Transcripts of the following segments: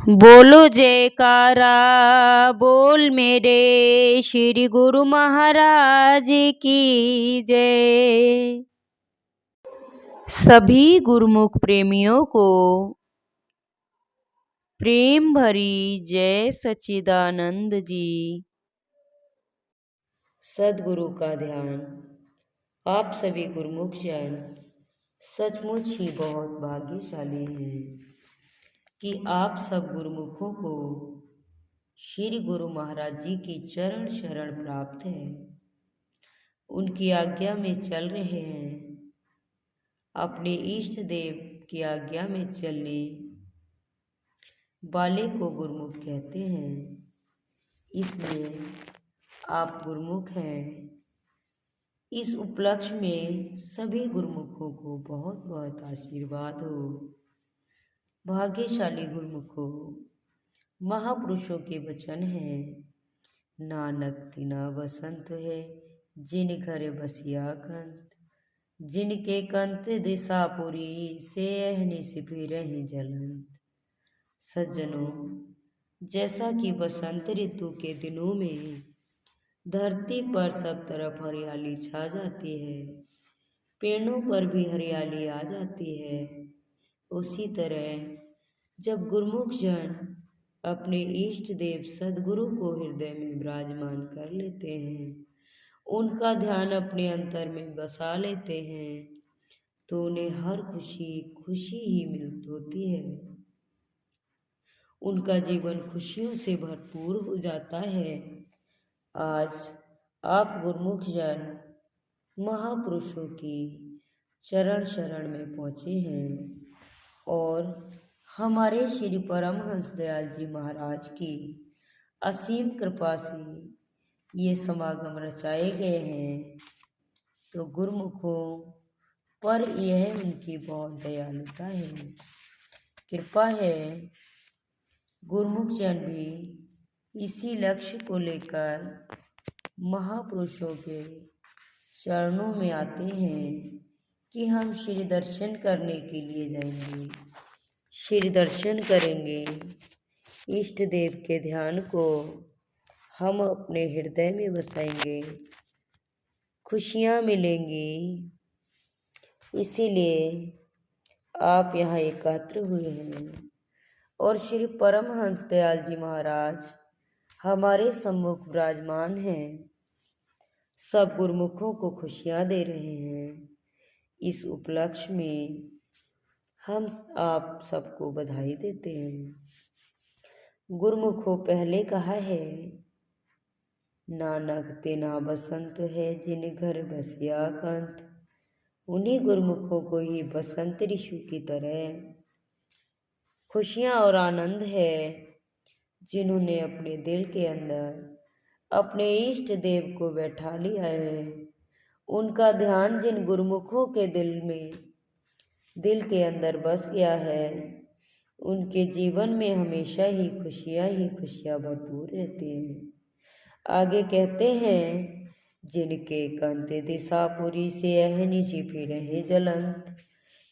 बोलो जयकारा बोल मेरे श्री गुरु महाराज की जय। सभी गुरुमुख प्रेमियों को प्रेम भरी जय सच्चिदानंद जी। सदगुरु का ध्यान। आप सभी गुरुमुख जन सचमुच ही बहुत भाग्यशाली हैं कि आप सब गुरुमुखों को श्री गुरु महाराज जी की चरण शरण प्राप्त है। उनकी आज्ञा में चल रहे हैं। अपने इष्ट देव की आज्ञा में चलने वाले को गुरुमुख कहते हैं। इसलिए आप गुरुमुख हैं। इस उपलक्ष्य में सभी गुरुमुखों को बहुत बहुत आशीर्वाद हो। भाग्यशाली गुरुमुखों, महापुरुषों के वचन हैं। नानक तिना बसंत है जिन घर बसिया कंत, जिनके कंत दिशापुरी से अहनिश फिरहि जलंत। सज्जनों, जैसा कि बसंत ऋतु के दिनों में धरती पर सब तरफ हरियाली छा जाती है, पेड़ों पर भी हरियाली आ जाती है, उसी तरह जब गुरुमुख जन अपने इष्ट देव सदगुरु को हृदय में विराजमान कर लेते हैं, उनका ध्यान अपने अंतर में बसा लेते हैं, तो उन्हें हर खुशी खुशी ही मिल होती है। उनका जीवन खुशियों से भरपूर हो जाता है। आज आप गुरुमुख जन महापुरुषों की चरण शरण में पहुँचे हैं और हमारे श्री परमहंस दयाल जी महाराज की असीम कृपा से ये समागम रचाए गए हैं। तो गुरुमुखों पर यह उनकी बहुत दयालुता है, कृपा है। गुरुमुख जन भी इसी लक्ष्य को लेकर महापुरुषों के चरणों में आते हैं कि हम श्री दर्शन करने के लिए जाएंगे, श्री दर्शन करेंगे। इष्ट देव के ध्यान को हम अपने हृदय में बसाएंगे, खुशियाँ मिलेंगी। इसीलिए आप यहाँ एकत्र हुए हैं और श्री परमहंस दयाल जी महाराज हमारे सम्मुख विराजमान हैं। सब गुरुमुखों को खुशियाँ दे रहे हैं। इस उपलक्ष्य में हम आप सबको बधाई देते हैं। गुरुमुखों पहले कहा है, नानक तिना बसंत है जिन घर बसिया कंत। उन्हीं गुरुमुखों को ही बसंत ऋतु की तरह खुशियाँ और आनंद है, जिन्होंने अपने दिल के अंदर अपने इष्ट देव को बैठा लिया है। उनका ध्यान जिन गुरुमुखों के दिल के अंदर बस गया है, उनके जीवन में हमेशा ही खुशियाँ भरपूर रहती हैं। आगे कहते हैं, जिनके कंते दिशापुरी से अहनिशि फिरहि जलंत,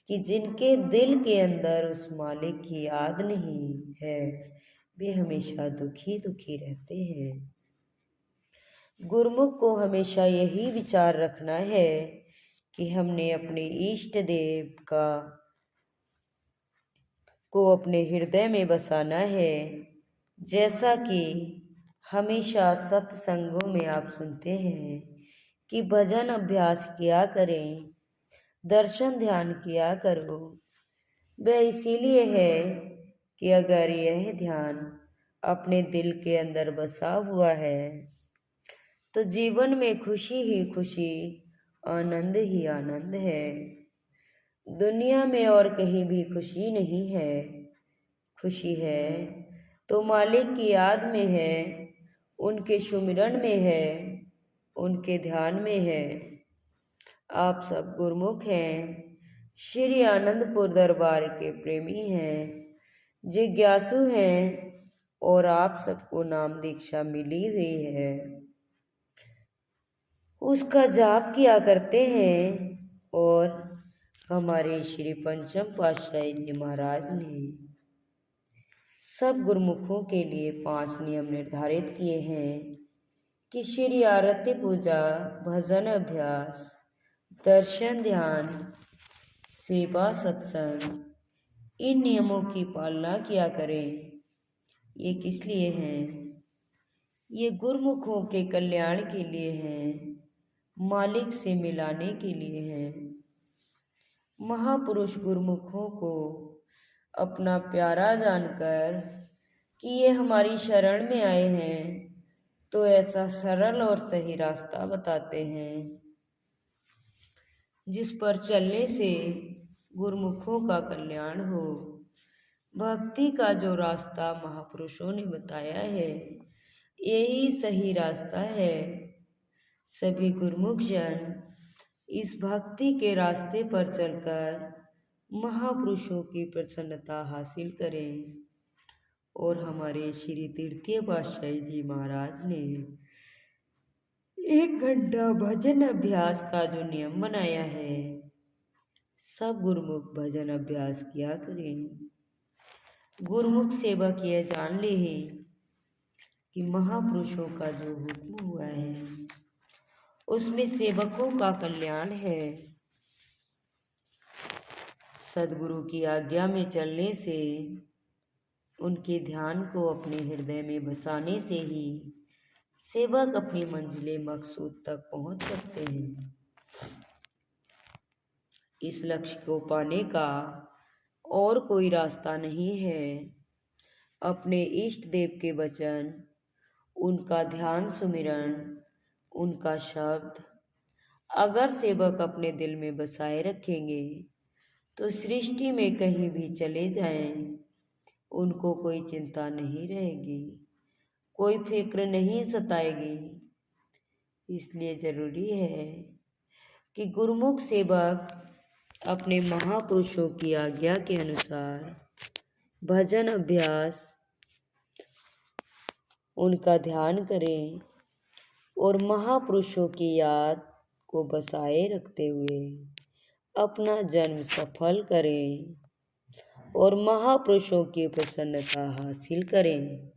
कि जिनके दिल के अंदर उस मालिक की याद नहीं है, वे हमेशा दुखी दुखी रहते हैं। गुरुमुख को हमेशा यही विचार रखना है कि हमने अपने इष्ट देव को अपने हृदय में बसाना है। जैसा कि हमेशा सत्संगों में आप सुनते हैं कि भजन अभ्यास किया करें, दर्शन ध्यान किया करो। वह इसीलिए है कि अगर यह ध्यान अपने दिल के अंदर बसा हुआ है तो जीवन में खुशी ही खुशी, आनंद ही आनंद है। दुनिया में और कहीं भी खुशी नहीं है। खुशी है तो मालिक की याद में है, उनके सुमिरन में है, उनके ध्यान में है। आप सब गुरुमुख हैं, श्री आनंदपुर दरबार के प्रेमी हैं, जिज्ञासु हैं और आप सबको नाम दीक्षा मिली हुई है। उसका जाप किया करते हैं और हमारे श्री पंचम पातशाही जी महाराज ने सब गुरुमुखों के लिए 5 नियम निर्धारित किए हैं कि श्री आरती पूजा, भजन अभ्यास, दर्शन, ध्यान, सेवा, सत्संग, इन नियमों की पालना किया करें। ये किस लिए हैं? ये गुरुमुखों के कल्याण के लिए हैं, मालिक से मिलाने के लिए हैं। महापुरुष गुरुमुखों को अपना प्यारा जानकर कि ये हमारी शरण में आए हैं, तो ऐसा सरल और सही रास्ता बताते हैं जिस पर चलने से गुरुमुखों का कल्याण हो। भक्ति का जो रास्ता महापुरुषों ने बताया है, यही सही रास्ता है। सभी गुरुमुख जन इस भक्ति के रास्ते पर चलकर महापुरुषों की प्रसन्नता हासिल करें। और हमारे श्री तृतीय पातशाही जी महाराज ने 1 घंटा भजन अभ्यास का जो नियम बनाया है, सब गुरुमुख भजन अभ्यास किया करें। गुरुमुख सेवक यह जान ले कि महापुरुषों का जो हुक्म हुआ है उसमें सेवकों का कल्याण है। सदगुरु की आज्ञा में चलने से, उनके ध्यान को अपने हृदय में बसाने से ही सेवक अपनी मंजिले मकसूद तक पहुंच सकते हैं। इस लक्ष्य को पाने का और कोई रास्ता नहीं है। अपने इष्ट देव के वचन, उनका ध्यान सुमिरन, उनका शब्द अगर सेवक अपने दिल में बसाए रखेंगे तो सृष्टि में कहीं भी चले जाएं, उनको कोई चिंता नहीं रहेगी, कोई फिक्र नहीं सताएगी। इसलिए जरूरी है कि गुरुमुख सेवक अपने महापुरुषों की आज्ञा के अनुसार भजन अभ्यास, उनका ध्यान करें और महापुरुषों की याद को बसाए रखते हुए अपना जन्म सफल करें और महापुरुषों की प्रसन्नता हासिल करें।